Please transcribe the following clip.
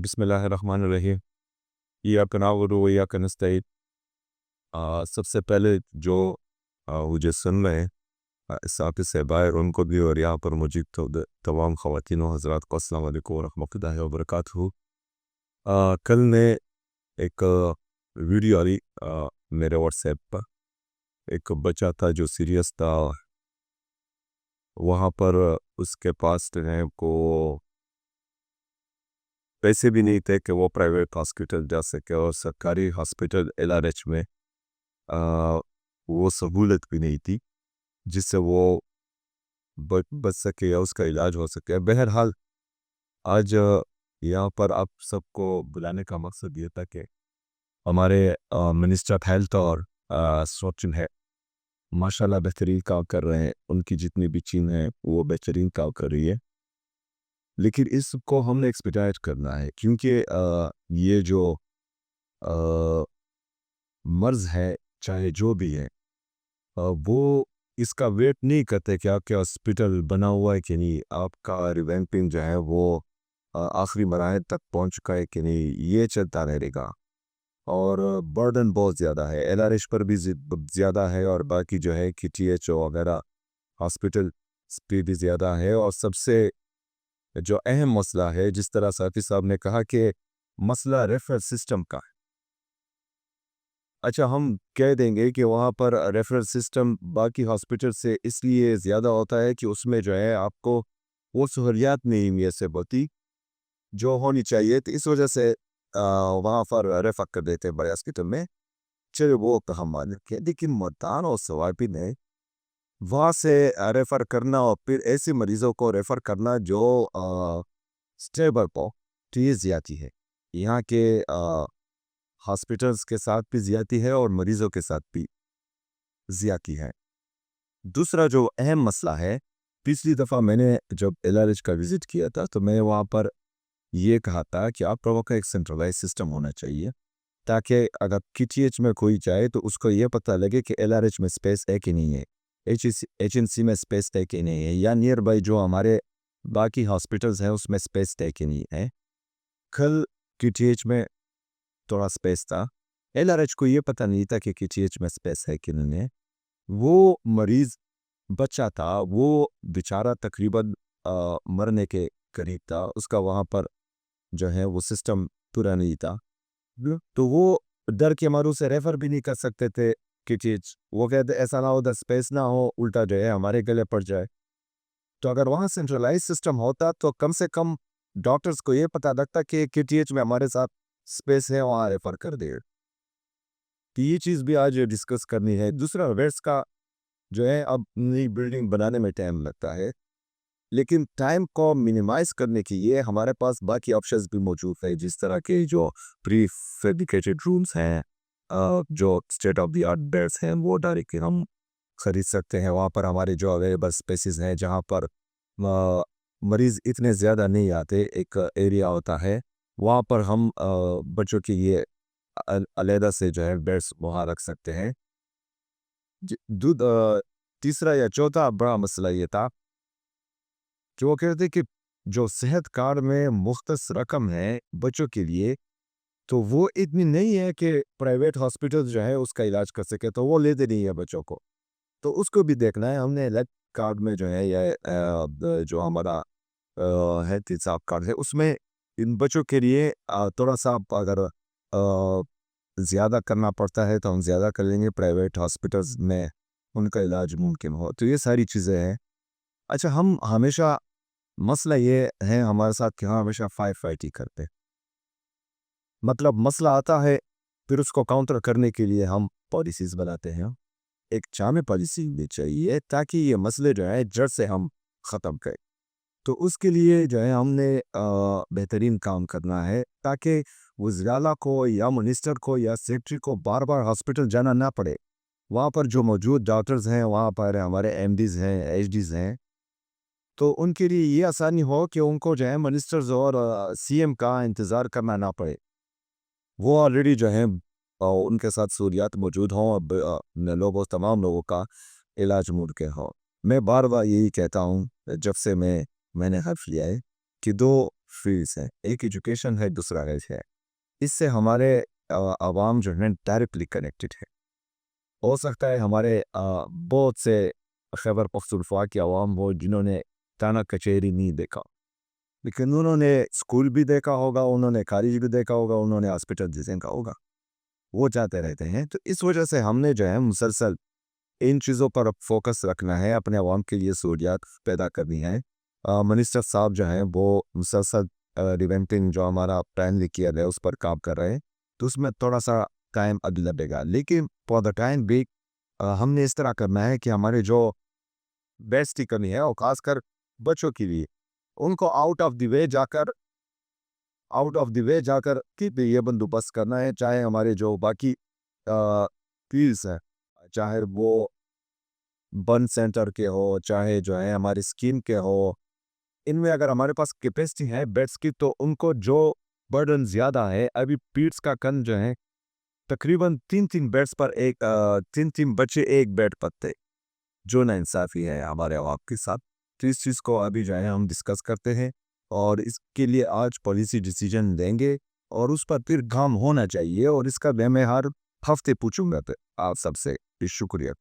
बिस्मिल्लाहिर्रहमानिर्रहीम। इय्याका नअबुदु व इय्याका नस्तईन। सबसे पहले जो मुझे सुन रहे हैं इस ऑफिस से बाहर उनको भी और यहाँ पर मौजूद तमाम ख़वातीन व हज़रात को अस्सलाम वालेकुम व रहमतुल्लाहि व बरकातहू। कल मैं एक वीडियो आ रही मेरे व्हाट्सएप पर। एक बच्चा था जो सीरियस था, वहाँ पर उसके पास जो है को पैसे भी नहीं थे कि वो प्राइवेट हॉस्पिटल जा सके और सरकारी हॉस्पिटल एलआरएच में वो सहूलत भी नहीं थी जिससे वो बच सके या उसका इलाज हो सके। बहरहाल आज यहाँ पर आप सबको बुलाने का मकसद ये था कि हमारे मिनिस्टर ऑफ हेल्थ और सचिन है, माशाल्लाह बेहतरीन काम कर रहे हैं। उनकी जितनी भी टीम है वो बेहतरीन काम कर रही है, लेकिन इसको हमने एक्सपेडाइट करना है क्योंकि ये जो मर्ज़ है चाहे जो भी है वो इसका वेट नहीं करते कि आपके हॉस्पिटल बना हुआ है कि नहीं, आपका रिवैम्पिंग जो है वो आखिरी मराहल तक पहुंच चुका है कि नहीं, ये चलता रहेगा। और बर्डन बहुत ज़्यादा है, एलआरएच पर भी ज़्यादा है और बाकी जो है कि टीएचओ वगैरह हॉस्पिटल पे भी ज़्यादा है। और सबसे जो अहम मसला है, जिस तरह साथी साहब ने कहा कि मसला रेफरल सिस्टम का है। अच्छा, हम कह देंगे कि वहाँ पर रेफरल सिस्टम बाकी हॉस्पिटल से इसलिए ज़्यादा होता है कि उसमें जो है आपको वो सहूलियात नहीं मैसर होती जो होनी चाहिए, तो इस वजह से वहाँ पर रेफर कर देते हैं बड़े हॉस्पिटल में। चलिए वो तो हम मान लेते हैं, लेकिन मुल्तान और सवाबी में वहाँ से रेफ़र करना और फिर ऐसे मरीज़ों को रेफ़र करना जो स्टेबल हो, तो ये ज़्यादती है। यहाँ के हॉस्पिटल्स के साथ भी ज़्यादती है और मरीज़ों के साथ भी ज़्यादती है। दूसरा जो अहम मसला है, पिछली दफ़ा मैंने जब एलआरएच का विज़िट किया था तो मैं वहाँ पर ये कहा था कि आप लोगों का एक सेंट्रलाइज सिस्टम होना चाहिए, ताकि अगर केटीएच में कोई जाए तो उसको ये पता लगे कि एलआरएच में स्पेस है कि नहीं है, एचएनसी में स्पेस है कि नहीं है, या नियर बाई जो हमारे बाकी हॉस्पिटल्स हैं उसमें स्पेस है कि नहीं है। कल केटीएच में थोड़ा स्पेस था, एलआरएच को ये पता नहीं था कि केटीएच में स्पेस है कि नहीं है। वो मरीज़ बच्चा था, वो बेचारा तकरीबन मरने के करीब था, उसका वहाँ पर जो है वो सिस्टम पूरा नहीं था, तो वो डर के मारू से रेफ़र भी नहीं कर सकते थे कि चीज़ वो कहते ऐसा ना हो उधर स्पेस ना हो, उल्टा जो है हमारे गले पड़ जाए। तो अगर वहाँ सेंट्रलाइज सिस्टम होता तो कम से कम डॉक्टर्स को ये पता लगता कि केटीएच में हमारे साथ स्पेस है, वहाँ रेफ़र कर दे। तो ये चीज़ भी आज डिस्कस करनी है। दूसरा, वेट्स का जो है अब नई बिल्डिंग बनाने में टाइम लगता है, लेकिन टाइम को मिनिमाइज़ करने के लिए हमारे पास बाकी ऑप्शंस भी मौजूद है, जिस तरह के जो प्री फैब्रिकेटेड रूम्स हैं, जो state of the art beds हैं, वो डायरेक्टली हम खरीद सकते हैं। वहाँ पर हमारे जो अवेलेबल स्पेसेस हैं जहाँ पर मरीज़ इतने ज़्यादा नहीं आते, एक एरिया होता है वहाँ पर हम बच्चों के लिए अलहदा से जो है बेड्स वहाँ रख सकते हैं। तीसरा या चौथा बड़ा मसला ये था जो वो कहते कि जो सेहत कार्ड में मुख्तस रकम है बच्चों के लिए, तो वो इतनी नहीं है कि प्राइवेट हॉस्पिटल जो है उसका इलाज कर सके, तो वो लेते नहीं है बच्चों को। तो उसको भी देखना है हमने। हेल्थ कार्ड में जो है या जो हमारा हेल्थ हिसाब कार्ड है उसमें इन बच्चों के लिए थोड़ा सा अगर ज़्यादा करना पड़ता है तो हम ज़्यादा कर लेंगे, प्राइवेट हॉस्पिटल्स में उनका इलाज मुमकिन हो। तो ये सारी चीज़ें हैं। अच्छा, हम हमेशा मसला ये है हमारे साथ कि हम हमेशा फाइट फाइट ही करते हैं। मतलब मसला आता है, फिर उसको काउंटर करने के लिए हम पॉलिसीज़ बनाते हैं। एक जामे पॉलिसी भी चाहिए ताकि ये मसले जो है जड़ से हम ख़त्म करें। तो उसके लिए जो है हमने बेहतरीन काम करना है ताकि वज़ीर-ए-आला को या मिनिस्टर को या सेक्रेटरी को बार-बार हॉस्पिटल जाना ना पड़े। वहाँ पर जो मौजूद डॉक्टर्स हैं, वहाँ पर हमारे एमडीज़ हैं, एचडीज़ हैं, तो उनके लिए ये आसानी हो कि उनको जो है मिनिस्टर्स और सीएम का इंतज़ार करना ना पड़े। वो ऑलरेडी जो है उनके साथ सहूलियात मौजूद हों, अब लोगों तमाम लोगों का इलाज मुमकिन हो। मैं बार-बार यही कहता हूँ जब से मैंने हल्फ़ लिया है कि 2 फील्ड्स हैं, एक एजुकेशन है, दूसरा हेल्थ है। इससे हमारे आवाम जो है डायरेक्टली कनेक्टेड है। हो सकता है हमारे बहुत से खैबर पख्तूनख्वा के अवाम हो जिन्होंने थाना कचहरी नहीं देखा, लेकिन उन्होंने स्कूल भी देखा होगा, उन्होंने कॉलेज भी देखा होगा, उन्होंने हॉस्पिटल भी देखा होगा। वो जाते रहते हैं, तो इस वजह से हमने जो है मुसलसल इन चीज़ों पर अब फोकस रखना है, अपने अवाम के लिए सहूलियात पैदा करनी है। मिनिस्टर साहब जो हैं वो मुसलसल रिवेंटिंग जो हमारा प्लान किया है उस पर काम कर रहे हैं, तो उसमें थोड़ा सा टाइम अब लगेगा, लेकिन फॉर द टाइम भी हमने इस तरह करना है कि हमारे जो बेस्ट की कमी है और खासकर बच्चों के लिए उनको आउट ऑफ द वे जाकर कि ये बंदोबस्त करना है, चाहे हमारे जो बाकी फील्ड्स हैं, चाहे वो बर्न सेंटर के हो, चाहे जो है हमारी स्कीम के हो, इनमें अगर हमारे पास कैपेसिटी है बेड्स की, तो उनको जो बर्डन ज़्यादा है, अभी पीड्स का कन जो है तकरीबन 3-3 बेड्स पर 3-3 बच्चे एक बेड पर थे, जो नाइंसाफ़ी है हमारे अवाम के साथ। तो इस चीज़ को अभी जो है हम डिस्कस करते हैं और इसके लिए आज पॉलिसी डिसीजन लेंगे और उस पर फिर काम होना चाहिए, और इसका मैं हर हफ्ते पूछूंगा आप सबसे। शुक्रिया।